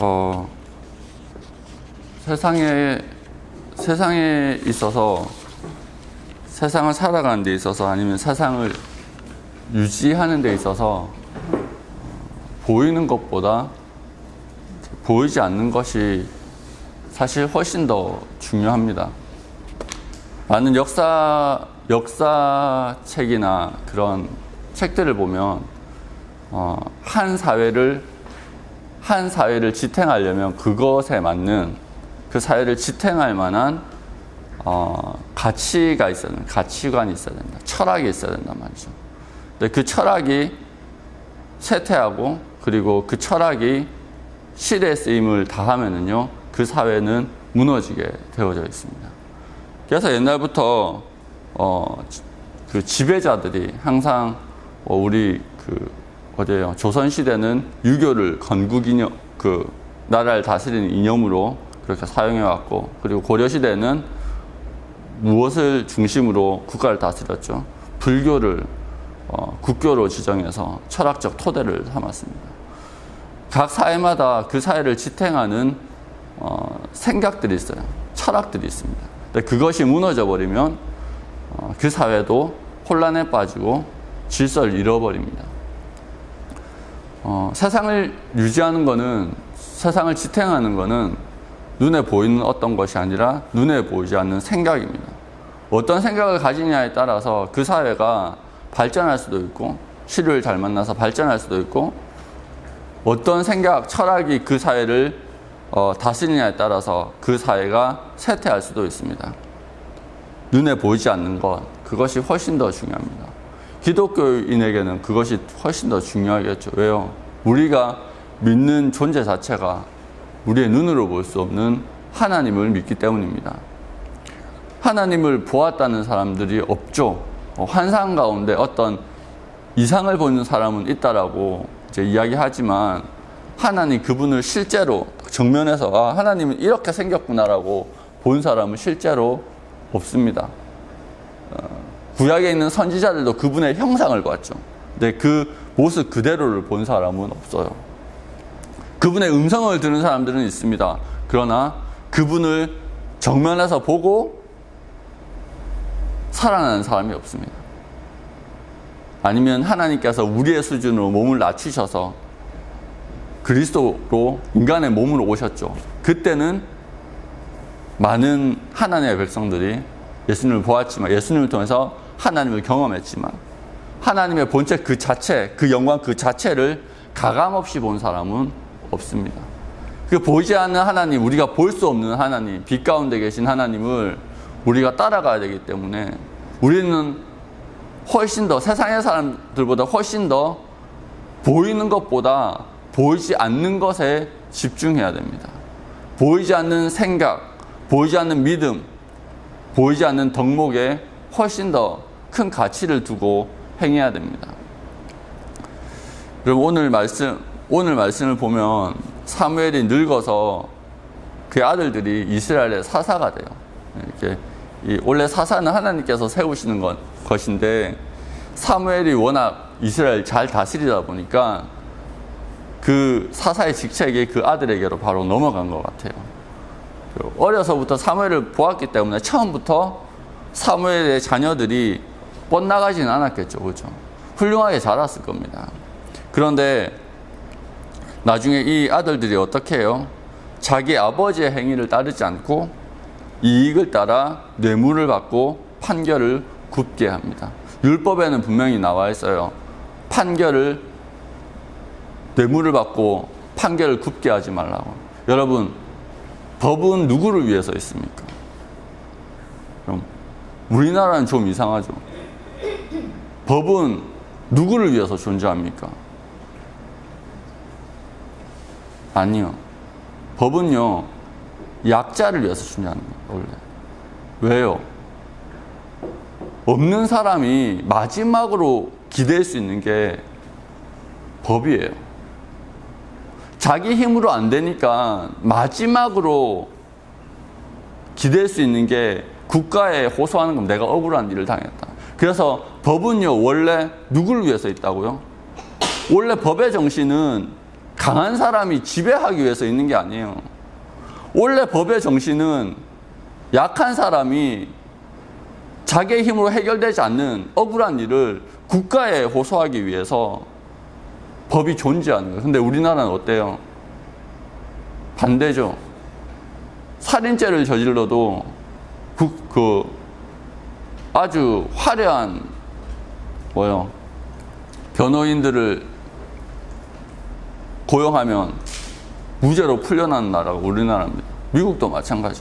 어, 세상에 있어서 세상을 살아가는 데 있어서 아니면 세상을 유지하는 데 있어서 보이는 것보다 보이지 않는 것이 사실 훨씬 더 중요합니다. 많은 역사책이나 그런 책들을 보면 한 사회를 지탱하려면 그것에 맞는 그 사회를 지탱할 만한 가치가 있어야 된다. 가치관이 있어야 된다. 철학이 있어야 된단 말이죠. 근데 그 철학이 쇠퇴하고 그리고 그 철학이 시대의 쓰임을 다하면은요, 그 사회는 무너지게 되어져 있습니다. 그래서 옛날부터 그 지배자들이 항상 우리 어디에요? 조선 시대는 유교를 건국 이념, 나라를 다스리는 이념으로 그렇게 사용해 왔고, 그리고 고려 시대는 무엇을 중심으로 국가를 다스렸죠? 불교를 국교로 지정해서 철학적 토대를 삼았습니다. 각 사회마다 그 사회를 지탱하는 생각들이 있어요. 철학들이 있습니다. 근데 그것이 무너져 버리면 그 사회도 혼란에 빠지고 질서를 잃어버립니다. 세상을 유지하는 거는, 세상을 지탱하는 거는 눈에 보이는 어떤 것이 아니라 눈에 보이지 않는 생각입니다. 어떤 생각을 가지냐에 따라서 그 사회가 발전할 수도 있고, 시류를 잘 만나서 발전할 수도 있고, 어떤 생각, 철학이 그 사회를 다스리냐에 따라서 그 사회가 쇠퇴할 수도 있습니다. 눈에 보이지 않는 것, 그것이 훨씬 더 중요합니다. 기독교인에게는 그것이 훨씬 더 중요하겠죠. 왜요? 우리가 믿는 존재 자체가 우리의 눈으로 볼 수 없는 하나님을 믿기 때문입니다. 하나님을 보았다는 사람들이 없죠. 환상 가운데 어떤 이상을 보는 사람은 있다라고 이제 이야기하지만, 하나님 그분을 실제로 정면에서 하나님은 이렇게 생겼구나라고 본 사람은 실제로 없습니다. 구약에 있는 선지자들도 그분의 형상을 봤죠. 근데 그 모습 그대로를 본 사람은 없어요. 그분의 음성을 들은 사람들은 있습니다. 그러나 그분을 정면에서 보고 살아나는 사람이 없습니다. 아니면 하나님께서 우리의 수준으로 몸을 낮추셔서 그리스도로 인간의 몸으로 오셨죠. 그때는 많은 하나님의 백성들이 예수님을 보았지만, 예수님을 통해서 하나님을 경험했지만, 하나님의 본체 그 자체, 그 영광 그 자체를 가감없이 본 사람은 없습니다. 그 보이지 않는 하나님, 우리가 볼 수 없는 하나님, 빛 가운데 계신 하나님을 우리가 따라가야 되기 때문에 우리는 훨씬 더, 세상의 사람들보다 훨씬 더 보이는 것보다 보이지 않는 것에 집중해야 됩니다. 보이지 않는 생각, 보이지 않는 믿음, 보이지 않는 덕목에 훨씬 더 큰 가치를 두고 행해야 됩니다. 그럼 오늘 말씀을 보면 사무엘이 늙어서 그의 아들들이 이스라엘의 사사가 돼요. 이렇게 원래 사사는 하나님께서 세우시는 것인데, 사무엘이 워낙 이스라엘 잘 다스리다 보니까 그 사사의 직책이 그 아들에게로 바로 넘어간 것 같아요. 어려서부터 사무엘을 보았기 때문에 처음부터 사무엘의 자녀들이 뻗나가지는 않았겠죠. 그렇죠? 훌륭하게 자랐을 겁니다. 그런데 나중에 이 아들들이 어떻게 해요? 자기 아버지의 행위를 따르지 않고 이익을 따라 뇌물을 받고 판결을 굽게 합니다. 율법에는 분명히 나와 있어요. 뇌물을 받고 판결을 굽게 하지 말라고. 여러분, 법은 누구를 위해서 있습니까? 그럼 우리나라는 좀 이상하죠. 법은 누구를 위해서 존재합니까? 아니요. 법은요, 약자를 위해서 존재하는 거예요, 원래. 왜요? 없는 사람이 마지막으로 기댈 수 있는 게 법이에요. 자기 힘으로 안 되니까 마지막으로 기댈 수 있는 게 국가에 호소하는 건 내가 억울한 일을 당했다. 그래서 법은요, 원래 누구를 위해서 있다고요? 원래 법의 정신은 강한 사람이 지배하기 위해서 있는 게 아니에요. 원래 법의 정신은 약한 사람이 자기의 힘으로 해결되지 않는 억울한 일을 국가에 호소하기 위해서 법이 존재하는 거예요. 근데 우리나라는 어때요? 반대죠. 살인죄를 저질러도 아주 화려한 변호인들을 고용하면 무죄로 풀려나는 나라가 우리나라입니다. 미국도 마찬가지.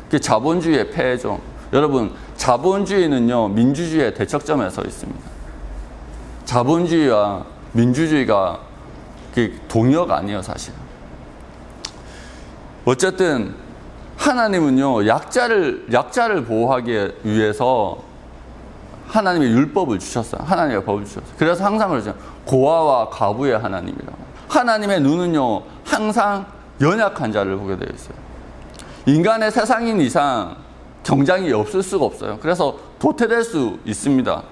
그게 자본주의의 폐해죠. 여러분, 자본주의는요, 민주주의의 대척점에 서 있습니다. 자본주의와 민주주의가 동의어가 아니에요, 사실. 어쨌든 하나님은요, 약자를 보호하기 위해서 하나님의 율법을 주셨어요. 하나님의 법을 주셨어요. 그래서 항상 그러죠. 고아와 과부의 하나님이라고. 하나님의 눈은요, 항상 연약한 자를 보게 되어 있어요. 인간의 세상인 이상 경쟁이 없을 수가 없어요. 그래서 도태될 수 있습니다.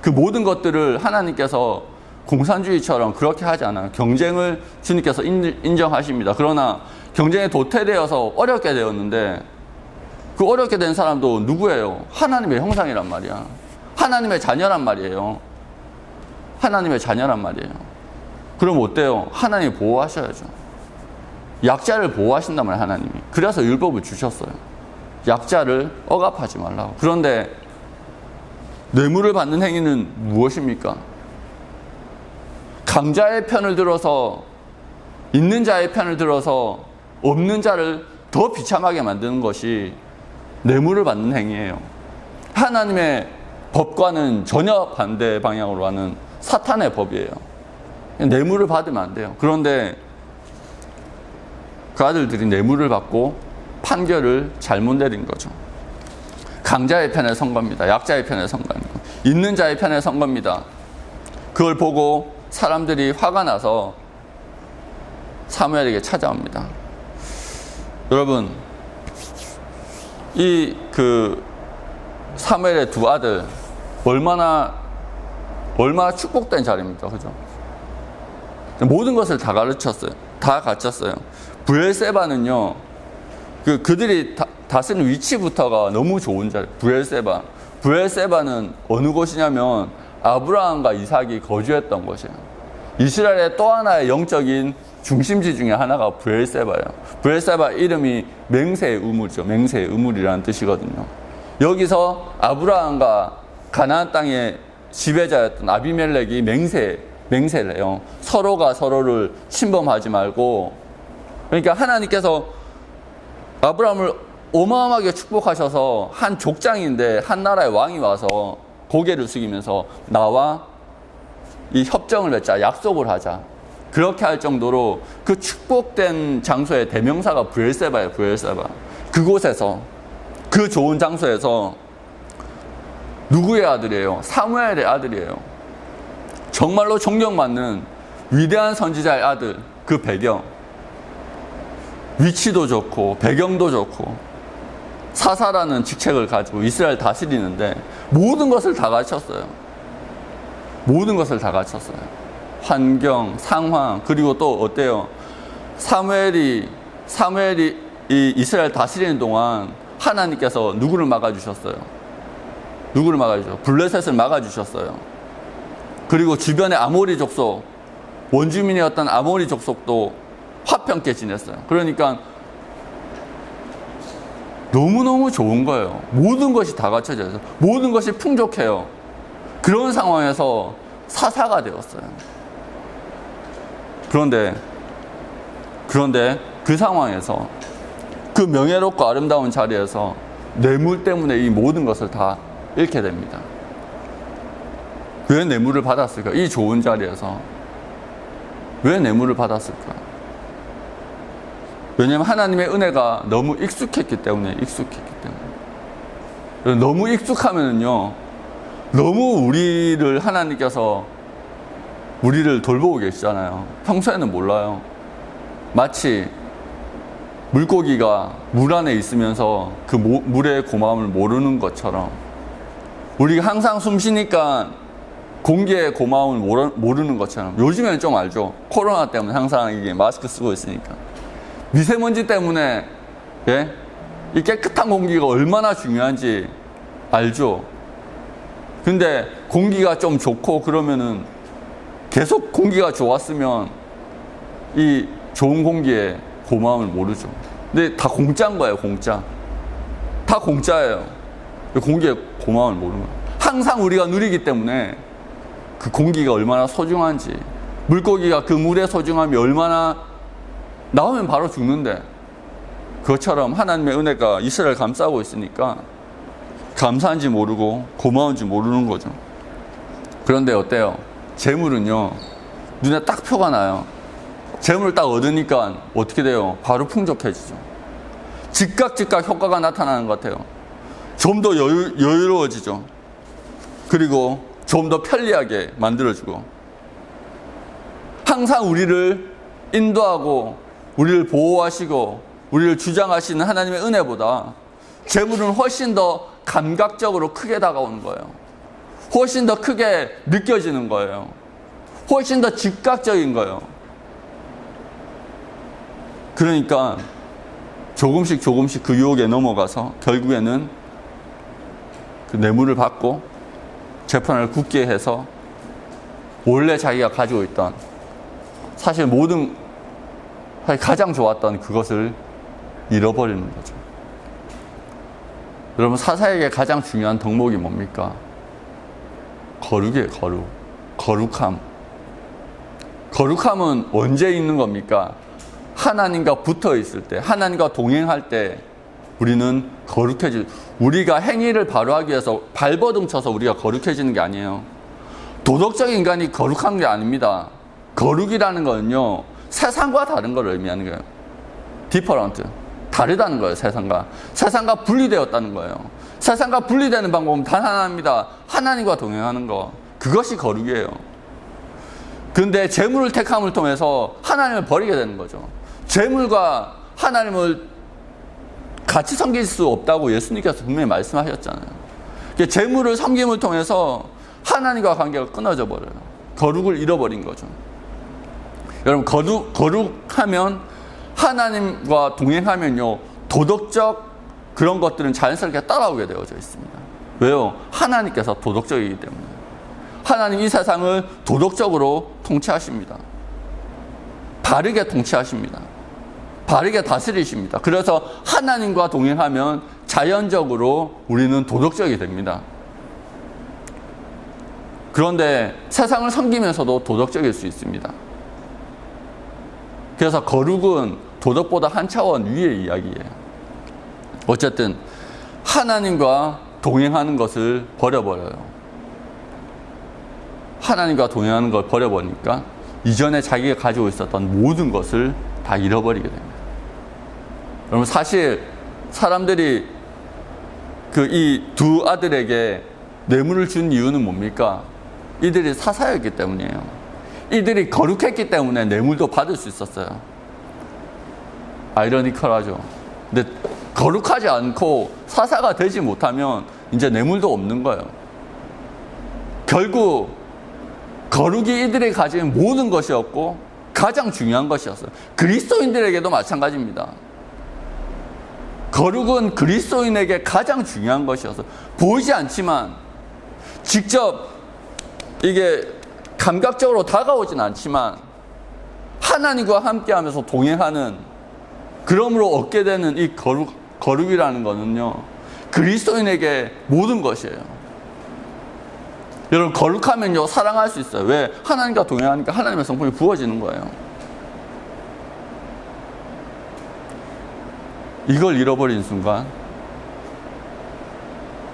그 모든 것들을 하나님께서 공산주의처럼 그렇게 하지 않아요. 경쟁을 주님께서 인정하십니다. 그러나 경쟁에 도태되어서 어렵게 되었는데 그 어렵게 된 사람도 누구예요? 하나님의 형상이란 말이야. 하나님의 자녀란 말이에요. 하나님의 자녀란 말이에요. 그럼 어때요? 하나님이 보호하셔야죠. 약자를 보호하신단 말이에요, 하나님이. 그래서 율법을 주셨어요. 약자를 억압하지 말라고. 그런데 뇌물을 받는 행위는 무엇입니까? 강자의 편을 들어서, 있는 자의 편을 들어서 없는 자를 더 비참하게 만드는 것이 뇌물을 받는 행위예요. 하나님의 법과는 전혀 반대 방향으로 하는 사탄의 법이에요. 뇌물을 받으면 안 돼요. 그런데 그 아들들이 뇌물을 받고 판결을 잘못 내린 거죠. 강자의 편에 선 겁니다. 약자의 편에 선 겁니다. 있는 자의 편에 선 겁니다. 그걸 보고 사람들이 화가 나서 사무엘에게 찾아옵니다. 여러분, 사무엘의 두 아들 얼마나 축복된 자리입니까? 그죠? 모든 것을 다 가르쳤어요. 다 갖췄어요. 브엘세바는요, 그들이 다스리는 위치부터가 너무 좋은 자리. 브엘세바는 어느 곳이냐면 아브라함과 이삭이 거주했던 곳이에요. 이스라엘의 또 하나의 영적인 중심지 중에 하나가 브엘세바예요. 브엘세바 이름이 맹세의 우물이죠. 맹세의 우물이라는 뜻이거든요. 여기서 아브라함과 가나안 땅의 지배자였던 아비멜렉이 맹세를 해요. 서로가 서로를 침범하지 말고. 그러니까 하나님께서 아브라함을 어마어마하게 축복하셔서 한 족장인데 한 나라의 왕이 와서 고개를 숙이면서 나와 이 협정을 맺자, 약속을 하자. 그렇게 할 정도로 그 축복된 장소의 대명사가 브엘세바예요. 브엘세바. 그곳에서, 그 좋은 장소에서 누구의 아들이에요? 사무엘의 아들이에요. 정말로 존경받는 위대한 선지자의 아들. 그 배경, 위치도 좋고 배경도 좋고 사사라는 직책을 가지고 이스라엘 다스리는데 모든 것을 다 갖췄어요. 모든 것을 다 갖췄어요. 환경, 상황, 그리고 또 어때요? 사무엘이 이 이스라엘 다스리는 동안 하나님께서 누구를 막아주셨어요? 누구를 막아주셨어요? 블레셋을 막아주셨어요. 그리고 주변의 아모리 족속, 원주민이었던 아모리 족속도 화평케 지냈어요. 그러니까 너무너무 좋은 거예요. 모든 것이 다 갖춰져 있어요. 모든 것이 풍족해요. 그런 상황에서 사사가 되었어요. 그런데 그 상황에서, 그 명예롭고 아름다운 자리에서 뇌물 때문에 이 모든 것을 다 잃게 됩니다. 왜 뇌물을 받았을까? 이 좋은 자리에서 왜 뇌물을 받았을까? 왜냐하면 하나님의 은혜가 너무 익숙했기 때문에. 너무 익숙하면은요, 너무 하나님께서 우리를 돌보고 계시잖아요. 평소에는 몰라요. 마치 물고기가 물 안에 있으면서 그 물의 고마움을 모르는 것처럼 우리가 항상 숨 쉬니까 공기의 고마움을 모르는 것처럼, 요즘에는 좀 알죠. 코로나 때문에 항상 이게 마스크 쓰고 있으니까. 미세먼지 때문에, 예? 이 깨끗한 공기가 얼마나 중요한지 알죠. 근데 공기가 좀 좋고 그러면은 계속 공기가 좋았으면 이 좋은 공기의 고마움을 모르죠. 근데 다 공짜인 거예요, 공짜. 다 공짜예요. 공기의 고마움을 모르는 거예요. 항상 우리가 누리기 때문에 그 공기가 얼마나 소중한지, 물고기가 그 물의 소중함이 얼마나, 나오면 바로 죽는데, 그것처럼 하나님의 은혜가 이스라엘을 감싸고 있으니까 감사한지 모르고 고마운지 모르는 거죠. 그런데 어때요? 재물은요, 눈에 딱 표가 나요. 재물을 딱 얻으니까 어떻게 돼요? 바로 풍족해지죠. 즉각 효과가 나타나는 것 같아요. 좀 더 여유로워지죠. 그리고 좀 더 편리하게 만들어주고, 항상 우리를 인도하고 우리를 보호하시고 우리를 주장하시는 하나님의 은혜보다 재물은 훨씬 더 감각적으로 크게 다가오는 거예요. 훨씬 더 크게 느껴지는 거예요. 훨씬 더 즉각적인 거예요. 그러니까 조금씩 그 유혹에 넘어가서 결국에는 그 뇌물을 받고 재판을 굳게 해서 원래 자기가 가지고 있던, 사실 가장 좋았던 그것을 잃어버리는 거죠. 여러분, 사사에게 가장 중요한 덕목이 뭡니까? 거룩이에요, 거룩. 거룩함. 거룩함은 언제 있는 겁니까? 하나님과 붙어 있을 때, 하나님과 동행할 때 우리는 우리가 행위를 바로 하기 위해서 발버둥 쳐서 우리가 거룩해지는 게 아니에요. 도덕적 인간이 거룩한 게 아닙니다. 거룩이라는 거는요, 세상과 다른 걸 의미하는 거예요. different. 다르다는 거예요, 세상과. 세상과 분리되었다는 거예요. 세상과 분리되는 방법은 단 하나입니다. 하나님과 동행하는 거. 그것이 거룩이에요. 근데 재물을 택함을 통해서 하나님을 버리게 되는 거죠. 재물과 하나님을 같이 섬길 수 없다고 예수님께서 분명히 말씀하셨잖아요. 재물을 섬김을 통해서 하나님과 관계가 끊어져 버려요. 거룩을 잃어버린 거죠. 여러분, 거룩하면, 하나님과 동행하면요, 도덕적 그런 것들은 자연스럽게 따라오게 되어져 있습니다. 왜요? 하나님께서 도덕적이기 때문에. 하나님 이 세상을 도덕적으로 통치하십니다. 바르게 통치하십니다. 바르게 다스리십니다. 그래서 하나님과 동행하면 자연적으로 우리는 도덕적이 됩니다. 그런데 세상을 섬기면서도 도덕적일 수 있습니다. 그래서 거룩은 도덕보다 한 차원 위의 이야기예요. 어쨌든 하나님과 동행하는 것을 버려버려요. 하나님과 동행하는 걸 버려버리니까 이전에 자기가 가지고 있었던 모든 것을 다 잃어버리게 됩니다. 여러분, 사실 사람들이 이 두 아들에게 뇌물을 준 이유는 뭡니까? 이들이 사사였기 때문이에요. 이들이 거룩했기 때문에 뇌물도 받을 수 있었어요. 아이러니컬하죠. 근데 거룩하지 않고 사사가 되지 못하면 이제 뇌물도 없는 거예요. 결국 거룩이 이들이 가진 모든 것이었고 가장 중요한 것이었어요. 그리스도인들에게도 마찬가지입니다. 거룩은 그리스도인에게 가장 중요한 것이어서 보이지 않지만, 직접 이게 감각적으로 다가오진 않지만 하나님과 함께하면서 동행하는, 그러므로 얻게 되는 이 거룩이라는 것은요, 그리스도인에게 모든 것이에요. 여러분, 거룩하면요, 사랑할 수 있어요. 왜? 하나님과 동행하니까 하나님의 성품이 부어지는 거예요. 이걸 잃어버린 순간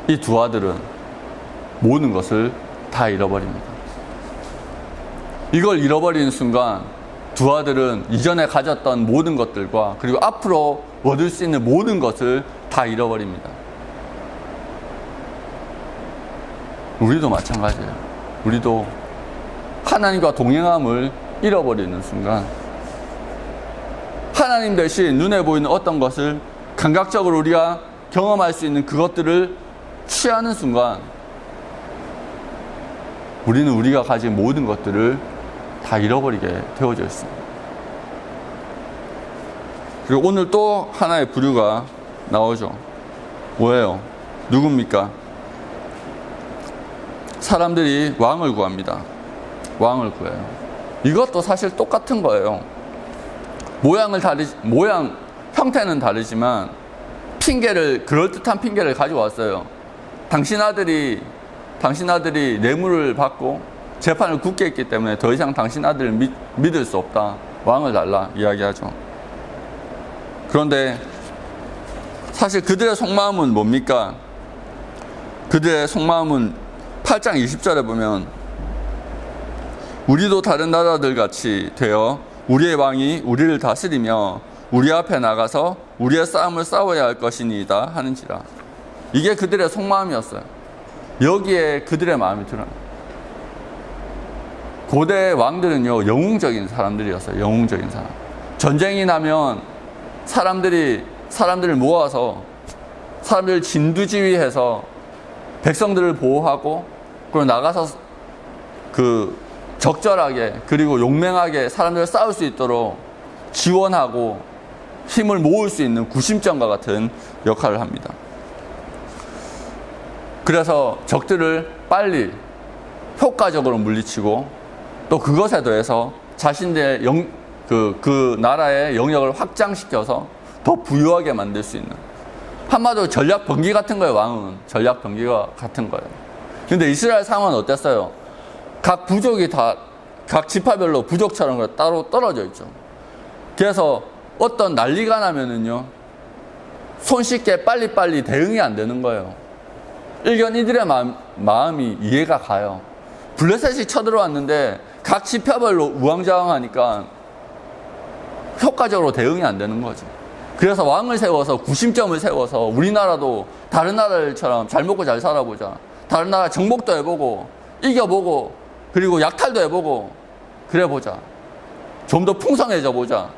이 두 아들은 모든 것을 다 잃어버립니다. 이걸 잃어버리는 순간 두 아들은 이전에 가졌던 모든 것들과 그리고 앞으로 얻을 수 있는 모든 것을 다 잃어버립니다. 우리도 마찬가지예요. 우리도 하나님과 동행함을 잃어버리는 순간, 하나님 대신 눈에 보이는 어떤 것을 감각적으로 우리가 경험할 수 있는 그것들을 취하는 순간 우리는 우리가 가진 모든 것들을 다 잃어버리게 되어져 있습니다. 그리고 오늘 또 하나의 부류가 나오죠. 뭐예요? 누굽니까? 사람들이 왕을 구합니다. 왕을 구해요. 이것도 사실 똑같은 거예요. 형태는 다르지만 그럴듯한 핑계를 가지고 왔어요. 당신 아들이 뇌물을 받고 재판을 굳게 했기 때문에 더 이상 당신 아들을 믿을 수 없다. 왕을 달라 이야기하죠. 그런데 사실 그들의 속마음은 뭡니까? 그들의 속마음은 8장 20절에 보면 우리도 다른 나라들 같이 되어 우리의 왕이 우리를 다스리며 우리 앞에 나가서 우리의 싸움을 싸워야 할 것이니이다 하는지라. 이게 그들의 속마음이었어요. 여기에 그들의 마음이 드러나요. 고대 왕들은요, 영웅적인 사람들이었어요. 영웅적인 사람. 전쟁이 나면 사람들을 모아서 사람들을 진두지휘해서 백성들을 보호하고 그리고 나가서 적절하게 그리고 용맹하게 사람들을 싸울 수 있도록 지원하고 힘을 모을 수 있는 구심점과 같은 역할을 합니다. 그래서 적들을 빨리 효과적으로 물리치고 또 그것에 더해서 자신들의 그 나라의 영역을 확장시켜서 더 부유하게 만들 수 있는, 한마디로 전략 병기 같은 거예요. 왕은 전략 병기가 같은 거예요. 근데 이스라엘 상황은 어땠어요? 각 부족이 다 각 지파별로 부족처럼 따로 떨어져 있죠. 그래서 어떤 난리가 나면은요, 손쉽게 빨리빨리 대응이 안 되는 거예요. 일견 이들의 마음이 이해가 가요. 블레셋이 쳐들어왔는데 각 지파별로 우왕좌왕하니까 효과적으로 대응이 안 되는 거죠. 그래서 왕을 세워서 구심점을 세워서 우리나라도 다른 나라들처럼 잘 먹고 잘 살아보자. 다른 나라 정복도 해보고 이겨보고 그리고 약탈도 해보고 그래보자. 좀 더 풍성해져 보자.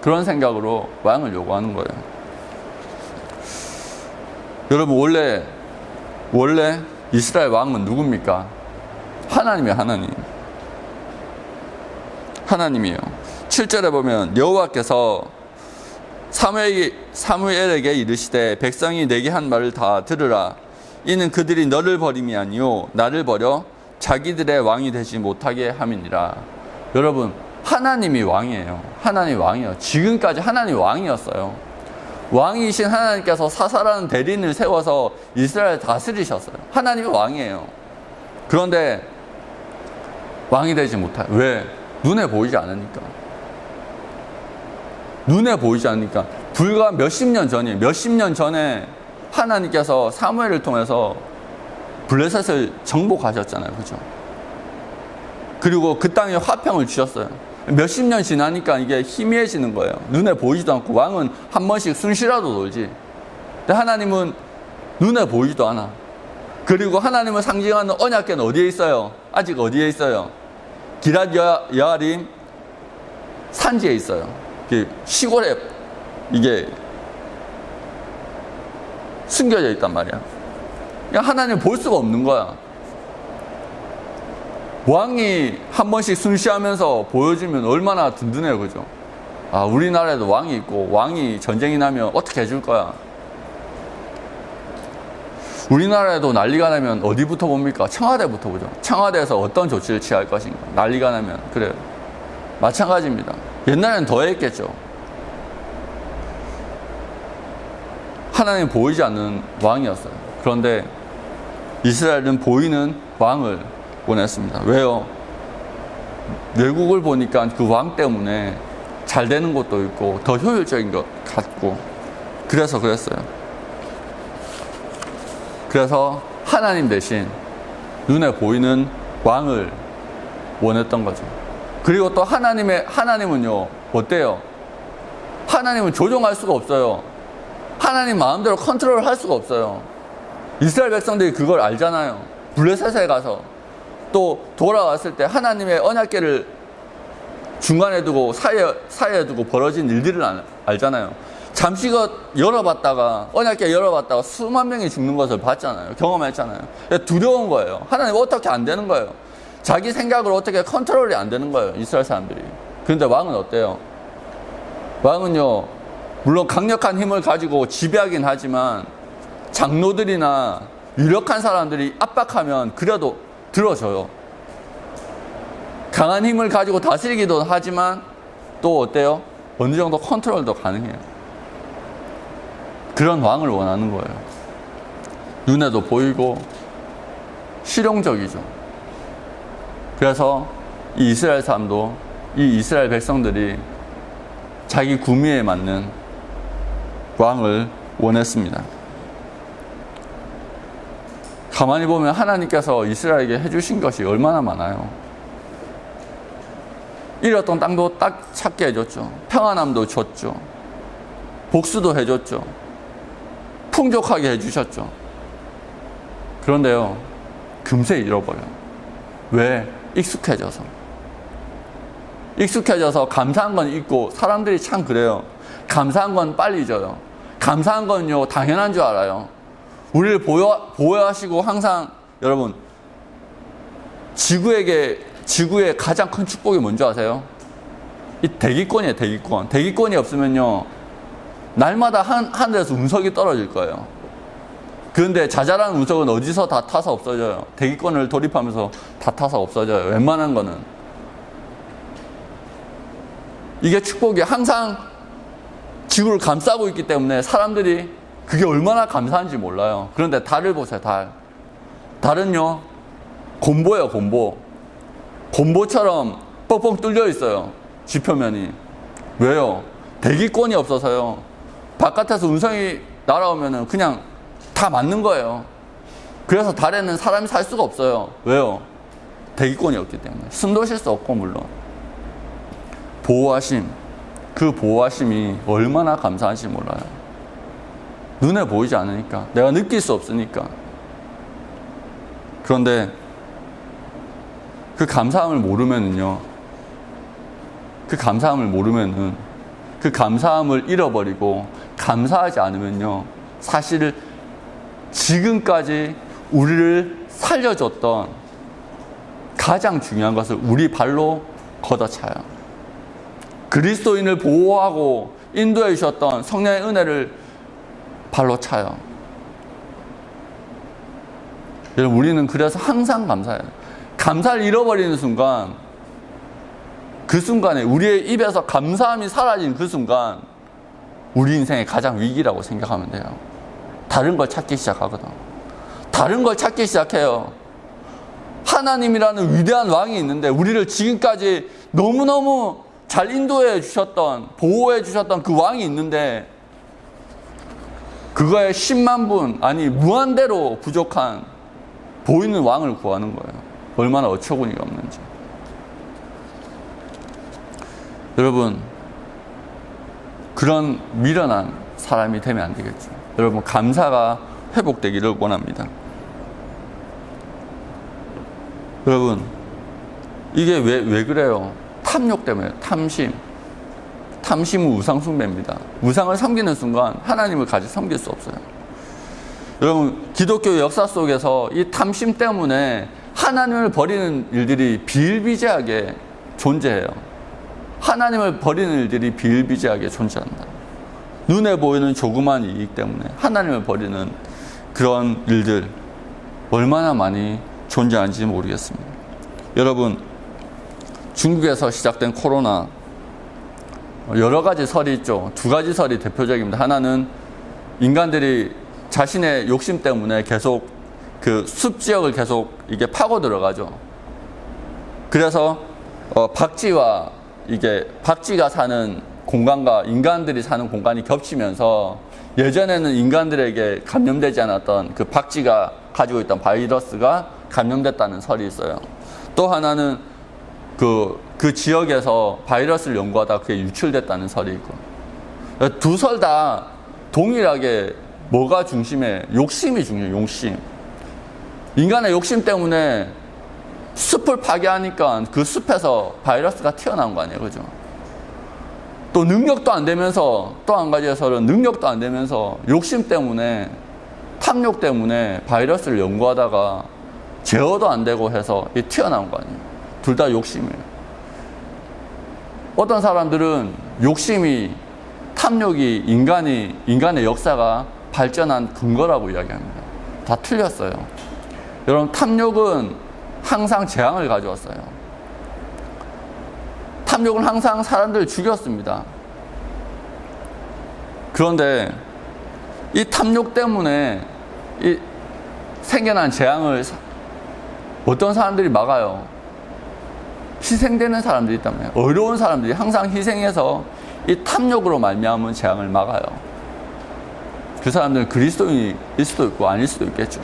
그런 생각으로 왕을 요구하는 거예요. 여러분, 원래 이스라엘 왕은 누굽니까? 하나님이에요. 하나님이에요. 7절에 보면 여호와께서 사무엘에게 이르시되 백성이 내게 한 말을 다 들으라. 이는 그들이 너를 버림이 아니요 나를 버려 자기들의 왕이 되지 못하게 함이니라. 여러분, 하나님이 왕이에요. 하나님이 왕이에요. 지금까지 하나님이 왕이었어요. 왕이신 하나님께서 사사라는 대리인을 세워서 이스라엘을 다스리셨어요. 하나님이 왕이에요. 그런데 왕이 되지 못해요. 왜? 눈에 보이지 않으니까. 불과 몇십 년 전에 하나님께서 사무엘을 통해서 블레셋을 정복하셨잖아요. 그죠? 그리고 그 땅에 화평을 주셨어요. 몇십 년 지나니까 이게 희미해지는 거예요. 눈에 보이지도 않고 왕은 한 번씩 순시라도 놀지. 근데 하나님은 눈에 보이지도 않아. 그리고 하나님을 상징하는 언약궤는 어디에 있어요? 아직 어디에 있어요? 기럇 여아림 산지에 있어요. 시골에 이게 숨겨져 있단 말이야. 그러니까 하나님을 볼 수가 없는 거야. 왕이 한 번씩 순시하면서 보여주면 얼마나 든든해요. 그죠? 아, 우리나라에도 왕이 있고 왕이 전쟁이 나면 어떻게 해줄 거야? 우리나라에도 난리가 나면 어디부터 봅니까? 청와대부터 보죠. 청와대에서 어떤 조치를 취할 것인가? 난리가 나면. 그래요. 마찬가지입니다. 옛날에는 더 했겠죠. 하나님 보이지 않는 왕이었어요. 그런데 이스라엘은 보이는 왕을 원했습니다. 왜요? 외국을 보니까 그 왕 때문에 잘 되는 것도 있고 더 효율적인 것 같고 그래서 그랬어요. 그래서 하나님 대신 눈에 보이는 왕을 원했던 거죠. 그리고 또 하나님은요, 어때요? 하나님은 조종할 수가 없어요. 하나님 마음대로 컨트롤 할 수가 없어요. 이스라엘 백성들이 그걸 알잖아요. 블레셋에 가서 또 돌아왔을 때 하나님의 언약궤를 중간에 두고 사이에 두고 벌어진 일들을 알잖아요. 잠시 열어봤다가 언약궤 열어봤다가 수만 명이 죽는 것을 봤잖아요. 경험했잖아요. 두려운 거예요. 하나님 어떻게 안 되는 거예요. 자기 생각을 어떻게 컨트롤이 안 되는 거예요, 이스라엘 사람들이. 그런데 왕은 어때요? 왕은요, 물론 강력한 힘을 가지고 지배하긴 하지만 장로들이나 유력한 사람들이 압박하면 그래도 들어줘요. 강한 힘을 가지고 다스리기도 하지만 또 어때요? 어느 정도 컨트롤도 가능해요. 그런 왕을 원하는 거예요. 눈에도 보이고 실용적이죠. 그래서 이 이스라엘 사람도, 이 이스라엘 백성들이 자기 구미에 맞는 왕을 원했습니다. 가만히 보면 하나님께서 이스라엘에게 해주신 것이 얼마나 많아요. 잃었던 땅도 딱 찾게 해줬죠. 평안함도 줬죠. 복수도 해줬죠. 풍족하게 해주셨죠. 그런데요, 금세 잃어버려요. 왜? 익숙해져서. 익숙해져서 감사한 건 있고, 사람들이 참 그래요. 감사한 건 빨리 잊어요. 감사한 건요, 당연한 줄 알아요. 우리를 보호하시고 항상, 여러분, 지구의 가장 큰 축복이 뭔지 아세요? 이 대기권이에요, 대기권. 대기권이 없으면요, 날마다 하늘에서 운석이 떨어질 거예요. 그런데 자잘한 운석은 어디서 다 타서 없어져요. 대기권을 돌입하면서 다 타서 없어져요. 웬만한 거는. 이게 축복이 항상 지구를 감싸고 있기 때문에 사람들이 그게 얼마나 감사한지 몰라요. 그런데 달을 보세요, 달. 달은요, 곰보예요, 곰보. 곰보처럼 뻥뻥 뚫려 있어요, 지표면이. 왜요? 대기권이 없어서요. 바깥에서 운석이 날아오면은 그냥 다 맞는 거예요. 그래서 달에는 사람이 살 수가 없어요. 왜요? 대기권이 없기 때문에. 숨도 쉴 수 없고, 물론. 보호하심, 그 보호하심이 얼마나 감사한지 몰라요. 눈에 보이지 않으니까, 내가 느낄 수 없으니까. 그런데 그 감사함을 모르면은요, 그 감사함을 잃어버리고 감사하지 않으면요, 사실 지금까지 우리를 살려줬던 가장 중요한 것을 우리 발로 걷어차요. 그리스도인을 보호하고 인도해 주셨던 성령의 은혜를 발로 차요. 여러분, 우리는 그래서 항상 감사해요. 감사를 잃어버리는 순간, 그 순간에 우리의 입에서 감사함이 사라진 그 순간, 우리 인생의 가장 위기라고 생각하면 돼요. 다른 걸 찾기 시작하거든. 다른 걸 찾기 시작해요. 하나님이라는 위대한 왕이 있는데, 우리를 지금까지 너무너무 잘 인도해 주셨던, 보호해 주셨던 그 왕이 있는데, 그거에 10만 분, 아니 무한대로 부족한 보이는 왕을 구하는 거예요. 얼마나 어처구니가 없는지. 여러분, 그런 미련한 사람이 되면 안 되겠죠. 여러분, 감사가 회복되기를 원합니다. 여러분, 이게 왜 그래요? 탐욕 때문에. 탐심은 우상 숭배입니다. 우상을 섬기는 순간 하나님을 같이 섬길 수 없어요. 여러분, 기독교 역사 속에서 이 탐심 때문에 하나님을 버리는 일들이 비일비재하게 존재해요. 하나님을 버리는 일들이 비일비재하게 존재한다. 눈에 보이는 조그만 이익 때문에 하나님을 버리는 그런 일들 얼마나 많이 존재하는지 모르겠습니다. 여러분, 중국에서 시작된 코로나, 여러 가지 설이 있죠. 두 가지 설이 대표적입니다. 하나는 인간들이 자신의 욕심 때문에 계속 그 숲 지역을 계속 이게 파고 들어가죠. 그래서 박쥐가 사는 공간과 인간들이 사는 공간이 겹치면서 예전에는 인간들에게 감염되지 않았던 그 박쥐가 가지고 있던 바이러스가 감염됐다는 설이 있어요. 또 하나는 그 지역에서 바이러스를 연구하다 그게 유출됐다는 설이 있고, 두 설 다 동일하게 뭐가 중심에? 욕심이 중요해요. 욕심. 인간의 욕심 때문에 숲을 파괴하니까 그 숲에서 바이러스가 튀어나온 거 아니에요, 그죠? 또 능력도 안 되면서, 또 한 가지의 설은 능력도 안 되면서 욕심 때문에, 탐욕 때문에 바이러스를 연구하다가 제어도 안 되고 해서 튀어나온 거 아니에요. 둘 다 욕심이에요. 어떤 사람들은 욕심이, 탐욕이 인간의 역사가 발전한 근거라고 이야기합니다. 다 틀렸어요. 여러분, 탐욕은 항상 재앙을 가져왔어요. 탐욕은 항상 사람들을 죽였습니다. 그런데 이 탐욕 때문에 이 생겨난 재앙을 어떤 사람들이 막아요? 희생되는 사람들이 있다면, 어려운 사람들이 항상 희생해서 이 탐욕으로 말미암은 재앙을 막아요. 그 사람들은 그리스도인일 수도 있고 아닐 수도 있겠죠.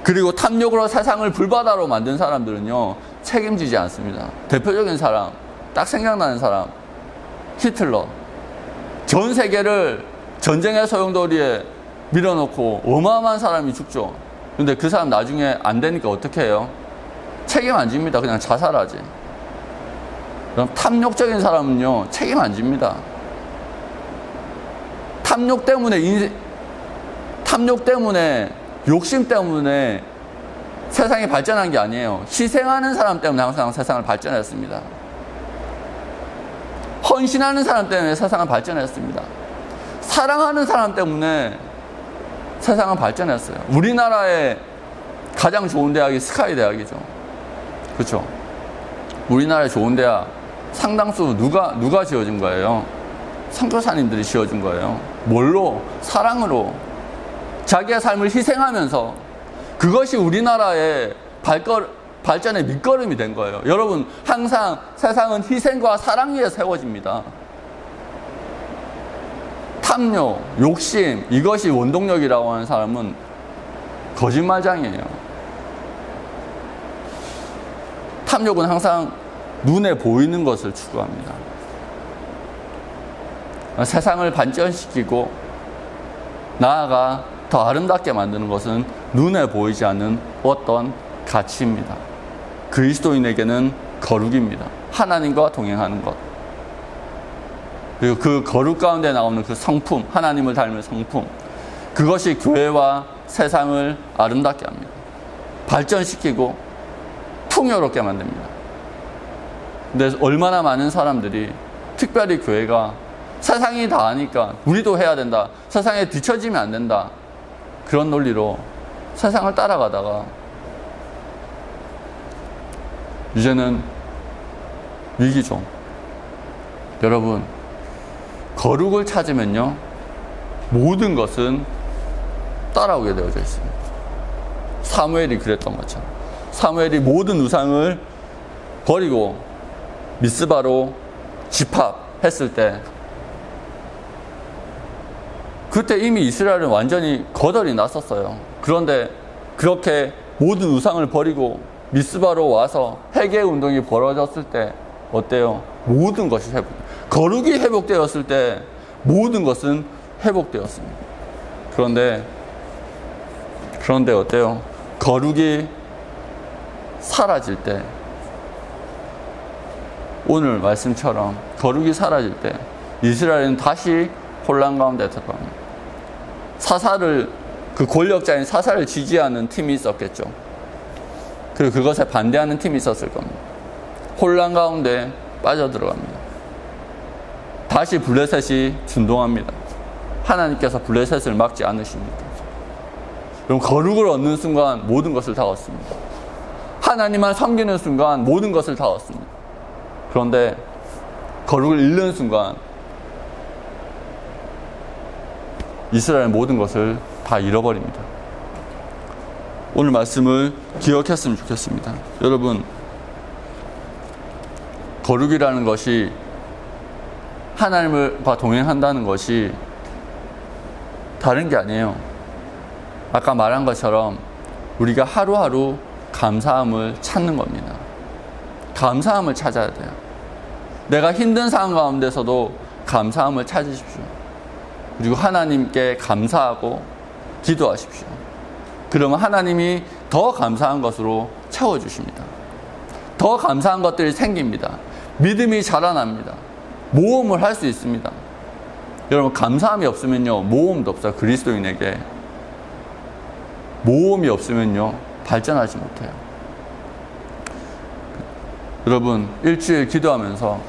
그리고 탐욕으로 세상을 불바다로 만든 사람들은요, 책임지지 않습니다. 대표적인 사람, 딱 생각나는 사람, 히틀러. 전 세계를 전쟁의 소용돌이에 밀어넣고 어마어마한 사람이 죽죠. 근데 그 사람 나중에 안 되니까 어떻게 해요? 책임 안 집니다. 그냥 자살하지. 그럼 탐욕적인 사람은요, 책임 안 집니다. 탐욕 때문에, 욕심 때문에 세상이 발전한 게 아니에요. 희생하는 사람 때문에 항상 세상을 발전했습니다. 헌신하는 사람 때문에 세상을 발전했습니다. 사랑하는 사람 때문에 세상은 발전했어요. 우리나라의 가장 좋은 대학이 스카이 대학이죠. 그렇죠? 우리나라의 좋은 대학 상당수 누가 지어준 거예요? 선교사님들이 지어준 거예요. 뭘로? 사랑으로. 자기의 삶을 희생하면서 그것이 우리나라의 발전의 밑거름이 된 거예요. 여러분, 항상 세상은 희생과 사랑 위에 세워집니다. 탐욕, 욕심, 이것이 원동력이라고 하는 사람은 거짓말장이에요. 탐욕은 항상 눈에 보이는 것을 추구합니다. 세상을 반전시키고 나아가 더 아름답게 만드는 것은 눈에 보이지 않는 어떤 가치입니다. 그리스도인에게는 거룩입니다. 하나님과 동행하는 것. 그리고 그 거룩 가운데 나오는 그 성품, 하나님을 닮은 성품, 그것이 교회와 세상을 아름답게 합니다. 발전시키고 풍요롭게 만듭니다. 근데 얼마나 많은 사람들이, 특별히 교회가 세상이 다 아니까 우리도 해야 된다, 세상에 뒤처지면 안 된다, 그런 논리로 세상을 따라가다가 이제는 위기죠. 여러분, 거룩을 찾으면요, 모든 것은 따라오게 되어져 있습니다. 사무엘이 그랬던 것처럼, 사무엘이 모든 우상을 버리고 미스바로 집합했을 때, 그때 이미 이스라엘은 완전히 거덜이 났었어요. 그런데 그렇게 모든 우상을 버리고 미스바로 와서 회개 운동이 벌어졌을 때 어때요? 모든 것이 거룩이 회복되었을 때 모든 것은 회복되었습니다. 그런데 어때요? 거룩이 사라질 때, 오늘 말씀처럼 거룩이 사라질 때 이스라엘은 다시 혼란 가운데 들어갑니다. 그 권력자인 사사를 지지하는 팀이 있었겠죠. 그리고 그것에 반대하는 팀이 있었을 겁니다. 혼란 가운데 빠져들어갑니다. 다시 블레셋이 준동합니다. 하나님께서 블레셋을 막지 않으십니까? 그럼 거룩을 얻는 순간 모든 것을 다 얻습니다. 하나님만 섬기는 순간 모든 것을 다 얻습니다. 그런데 거룩을 잃는 순간 이스라엘은 모든 것을 다 잃어버립니다. 오늘 말씀을 기억했으면 좋겠습니다. 여러분, 거룩이라는 것이, 하나님과 동행한다는 것이 다른 게 아니에요. 아까 말한 것처럼 우리가 하루하루 감사함을 찾는 겁니다. 감사함을 찾아야 돼요. 내가 힘든 상황 가운데서도 감사함을 찾으십시오. 그리고 하나님께 감사하고 기도하십시오. 그러면 하나님이 더 감사한 것으로 채워주십니다. 더 감사한 것들이 생깁니다. 믿음이 자라납니다. 모험을 할 수 있습니다. 여러분, 감사함이 없으면요, 모험도 없어요. 그리스도인에게 모험이 없으면요, 발전하지 못해요. 여러분, 일주일 기도하면서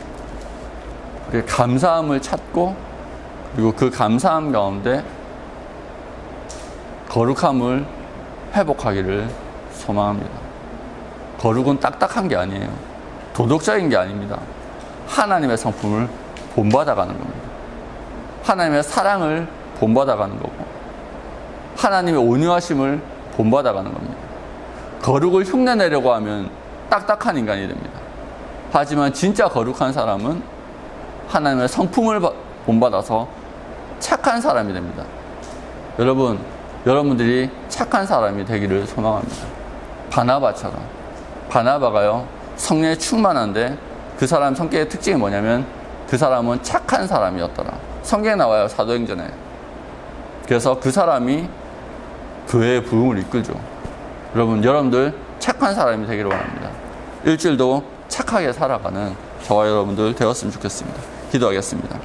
우리 감사함을 찾고, 그리고 그 감사함 가운데 거룩함을 회복하기를 소망합니다. 거룩은 딱딱한 게 아니에요. 도덕적인 게 아닙니다. 하나님의 성품을 본받아가는 겁니다. 하나님의 사랑을 본받아가는 거고, 하나님의 온유하심을 본받아가는 겁니다. 거룩을 흉내내려고 하면 딱딱한 인간이 됩니다. 하지만 진짜 거룩한 사람은 하나님의 성품을 본받아서 착한 사람이 됩니다. 여러분, 여러분들이 착한 사람이 되기를 소망합니다. 바나바처럼. 바나바가요, 성령에 충만한데 그 사람 성격의 특징이 뭐냐면 그 사람은 착한 사람이었더라. 성경에 나와요, 사도행전에. 그래서 그 사람이 교회의 부흥을 이끌죠. 여러분, 여러분들 착한 사람이 되기를 원합니다. 일주일도 착하게 살아가는 저와 여러분들 되었으면 좋겠습니다. 기도하겠습니다.